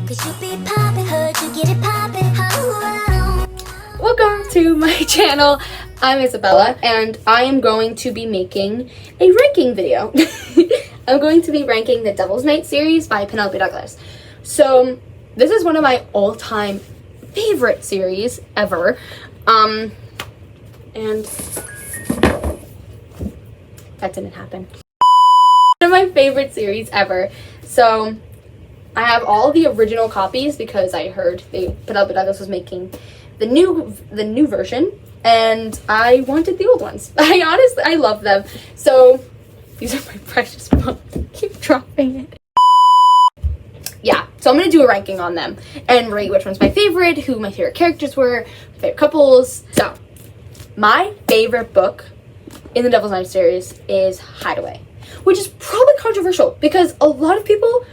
Welcome to my channel. I'm Isabella, and I am going to be making a ranking video. I'm going to be ranking the Devil's Night series by Penelope Douglas. So this is one of my all-time favorite series ever. And that didn't happen. One of my favorite series ever. So I have all the original copies because I heard Penelope Douglas was making the new version, and I wanted the old ones. I love them. So these are my precious books. Keep dropping it. Yeah, so I'm gonna do a ranking on them and rate which one's my favorite, who my favorite characters were, my favorite couples. So my favorite book in the Devil's Night series is Hideaway, which is probably controversial because a lot of people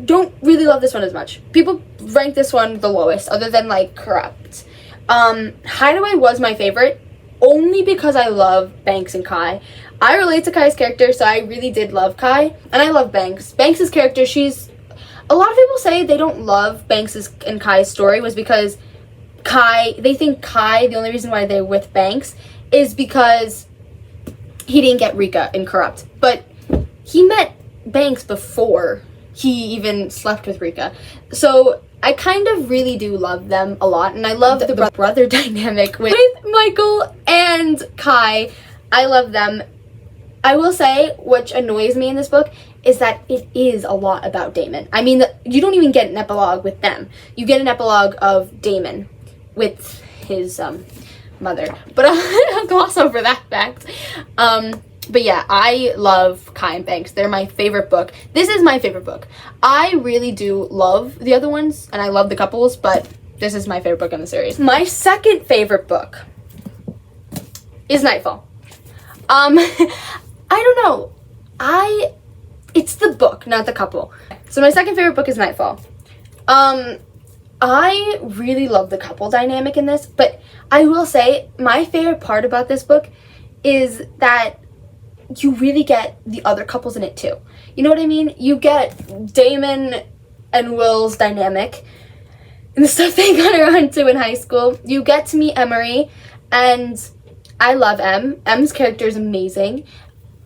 don't really love this one as much. People rank this one the lowest, other than like Corrupt. Hideaway was my favorite only because I love Banks and Kai. I relate to Kai's character, so I really did love Kai, and I love Banks. Banks's character, a lot of people say they don't love Banks's and Kai's story was because they think Kai, the only reason why they're with Banks is because he didn't get Rika in Corrupt. But he met Banks before he even slept with Rika. So I kind of really do love them a lot, and I love the brother dynamic with Michael and Kai. I love them. I will say, which annoys me in this book, is that it is a lot about Damon. I mean, you don't even get an epilogue with them. You get an epilogue of Damon with his mother. But I'll gloss over that fact. But yeah, I love Kai and Banks. They're my favorite book. This is my favorite book. I really do love the other ones, and I love the couples, but this is my favorite book in the series. My second favorite book is Nightfall. I don't know. It's the book, not the couple. So my second favorite book is Nightfall. I really love the couple dynamic in this, but I will say my favorite part about this book is that you really get the other couples in it too. You know what I mean? You get Damon and Will's dynamic and the stuff they got around to in high school. You get to meet Emery, and I love Em. Em's character is amazing.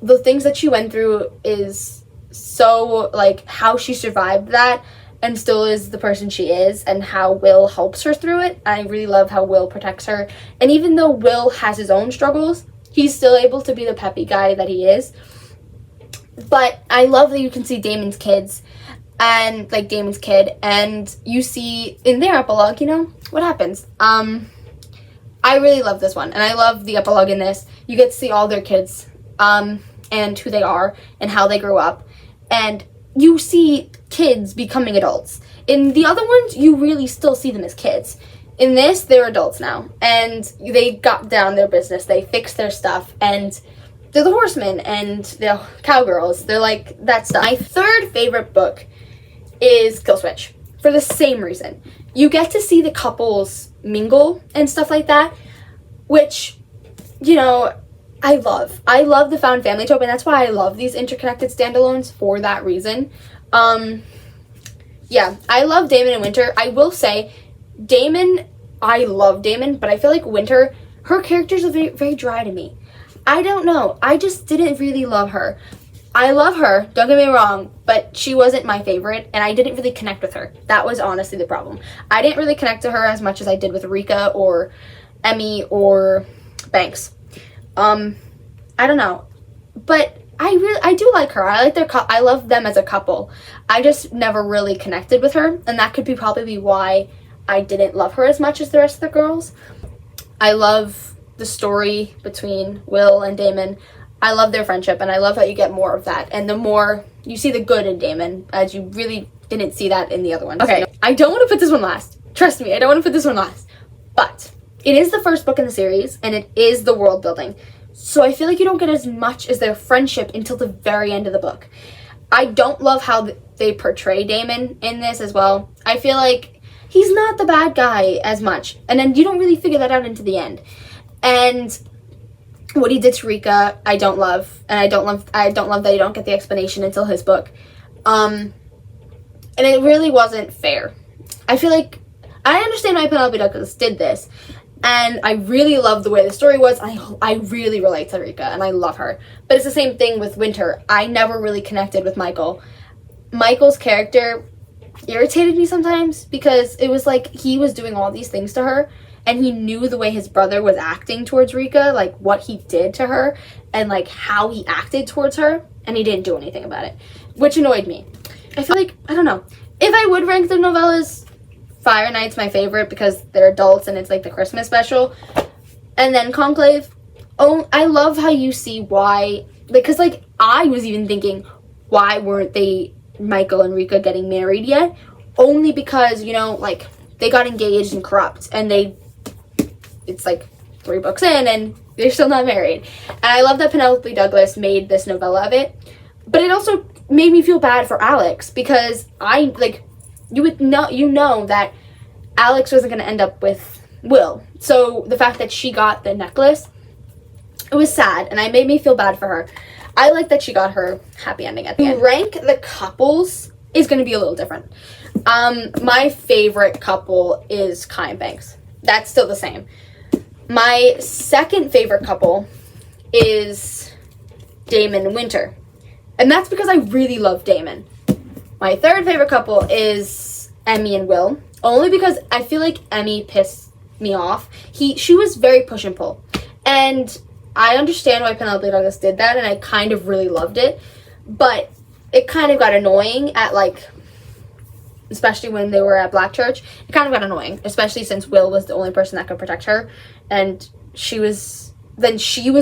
The things that she went through is so, like, how she survived that and still is the person she is, and how Will helps her through it. I really love how Will protects her. And even though Will has his own struggles, he's still able to be the peppy guy that he is. But I love that you can see Damon's kids and, like, Damon's kid, and you see in their epilogue, you know, what happens. I really love this one, and I love the epilogue in this. You get to see all their kids, and who they are, and how they grew up, and you see kids becoming adults. In the other ones, you really still see them as kids. In this, they're adults now, and they got down their business. They fixed their stuff, and they're the horsemen, and they're cowgirls. They're like that stuff. My third favorite book is Killswitch, for the same reason. You get to see the couples mingle and stuff like that, which, you know, I love. I love the found family trope, and that's why I love these interconnected standalones for that reason. Yeah, I love Damon and Winter. I will say, Damon, I love Damon, but I feel like Winter, her characters are very, very dry to me. I don't know. I just didn't really love her. I love her, don't get me wrong, but she wasn't my favorite, and I didn't really connect with her. That was honestly the problem. I didn't really connect to her as much as I did with Rika or Emmy or Banks. I don't know. But I do like her. I love them as a couple. I just never really connected with her, and that could probably be why I didn't love her as much as the rest of the girls. I love the story between Will and Damon. I love their friendship, and I love how you get more of that. And the more you see the good in Damon, as you really didn't see that in the other ones. Okay, I don't want to put this one last. Trust me, I don't want to put this one last. But it is the first book in the series, and it is the world building. So I feel like you don't get as much as their friendship until the very end of the book. I don't love how they portray Damon in this as well. I feel like he's not the bad guy as much. And then you don't really figure that out into the end. And what he did to Rika, I don't love. And I don't love that you don't get the explanation until his book. And it really wasn't fair. I feel like I understand why Penelope Douglas did this, and I really love the way the story was. I really relate to Rika, and I love her. But it's the same thing with Winter. I never really connected with Michael. Michael's character irritated me sometimes because it was like he was doing all these things to her, and he knew the way his brother was acting towards Rika, like what he did to her and like how he acted towards her, and he didn't do anything about it, which annoyed me. I feel like, I don't know, if I would rank the novellas, Fire Night's my favorite because they're adults and it's like the Christmas special, and then Conclave. Oh, I love how you see why, because like I was even thinking, why weren't they, Michael and Rika, getting married yet? Only because, you know, like they got engaged in Corrupt, and it's like 3 books in and they're still not married. And I love that Penelope Douglas made this novella of it, but it also made me feel bad for Alex because you know that Alex wasn't going to end up with Will. So the fact that she got the necklace, it was sad, and it made me feel bad for her. I like that she got her happy ending at the end. Rank the couples is going to be a little different. My favorite couple is Kai and Banks. That's still the same. My second favorite couple is Damon and Winter, and that's because I really love Damon. My third favorite couple is Emmy and Will, only because I feel like Emmy pissed me off. She was very push and pull, and I understand why Penelope Douglas did that, and I kind of really loved it, but it kind of got annoying at, like, especially when they were at Black Church. It kind of got annoying, especially since Will was the only person that could protect her, and she was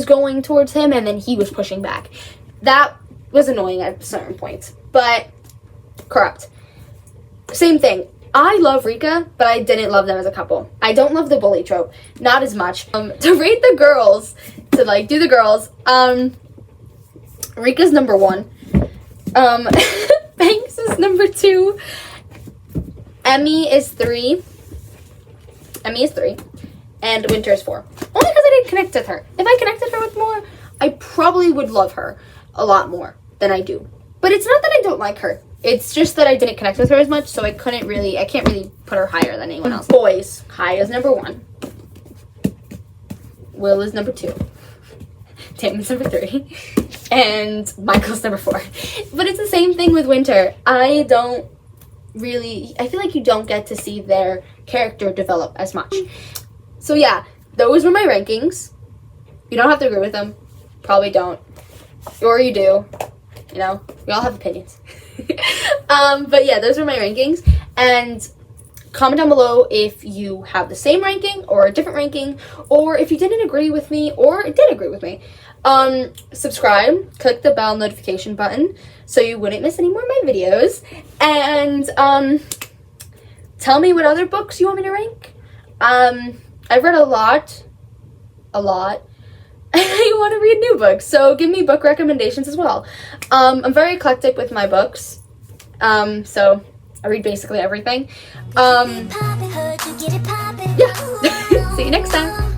going towards him, and then he was pushing back. That was annoying at certain points, but Corrupt. Same thing. I love Rika, but I didn't love them as a couple. I don't love the bully trope. Not as much. To rate the girls, to like do the girls, Rika's number 1. Banks is number 2. Emmy is 3. And Winter is 4. Only because I didn't connect with her. If I connected her with more, I probably would love her a lot more than I do. But it's not that I don't like her. It's just that I didn't connect with her as much, so I can't really put her higher than anyone else. Boys, Kai is number 1. Will is number 2. Damon's number 3. And Michael's number 4. But it's the same thing with Winter. I feel like you don't get to see their character develop as much. So yeah, those were my rankings. You don't have to agree with them. Probably don't. Or you do. You know, we all have opinions. But yeah, those are my rankings, and comment down below if you have the same ranking or a different ranking, or if you didn't agree with me or did agree with me. Subscribe, click the bell notification button so you wouldn't miss any more of my videos, and tell me what other books you want me to rank. I've read a lot. I want to read new books, so give me book recommendations as well. I'm very eclectic with my books, so I read basically everything. Yeah. See you next time.